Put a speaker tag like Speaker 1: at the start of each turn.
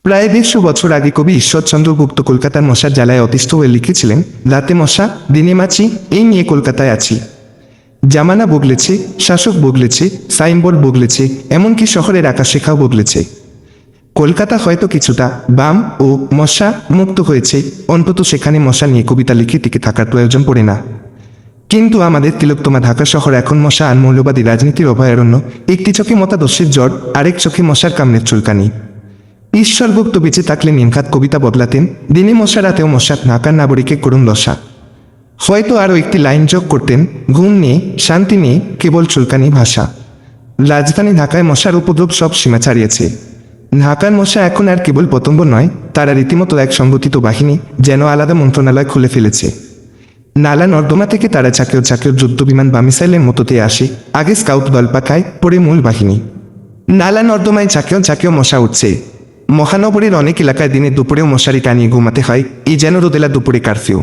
Speaker 1: প্রায় 150 বছর আগে কবি ঈশ্বরচন্দ্র গুপ্ত কলকাতার মশার জ্বালায় অতিষ্ঠ হয়ে লিখেছিলেন, রাতে মশা দিনে মাছি, এই নিয়ে কলকাতায় আছি। জামানা বদলেছে, শাসক বদলেছে, সাইনবোর্ড বদলেছে, এমনকি শহরের আকাশরেখাও বদলেছে। কলকাতা হয়তো কিছুটা বাম ও মশা মুক্ত হয়েছে, অন্তত সেখানে মশা নিয়ে কবিতা লিখে টিকে থাকার প্রয়োজন পড়ে না। কিন্তু আমাদের তিলোত্তমা ঢাকা শহর এখন মশা আর মৌলবাদী রাজনীতির অভয়ারণ্য। একটি চোখে মতাদর্শের জ্বর, আরেক চোখে মশার কামড়ের চুলকানি। ঈশ্বরগুপ্ত বেঁচে থাকলে নিমখাত কবিতা বদলাতেন, দিনে মশা রাতেও মশা, ঢাকার নাগরিকে করুণ দশা। হয়তো আরও একটি লাইন যোগ করতেন, ঘুম নেই, শান্তি নেই, কেবল চুলকানি ভাষা। রাজধানী ঢাকায় মশার উপদ্রব সব সীমা ছাড়িয়েছে। ঢাকার মশা এখন আর কেবল পতঙ্গ নয়, তারা রীতিমতো এক সংগঠিত বাহিনী, যেন আলাদা মন্ত্রণালয় খুলে ফেলেছে। নালা নর্দমা থেকে তারা চাকেও চাকেও যুদ্ধ বিমান বা মিসাইলের মতোতে আসে, আগে স্কাউট দল পাঠায়, পরে মূল বাহিনী। নালা নর্দমায় চাকেও চাকেও মশা উঠছে। মহানগরীর অনেক এলাকায় দিনে দুপুরেও মশারি টানিয়ে ঘুমাতে হয়, এই যেন রোদেলা দুপুরে কারফিউ।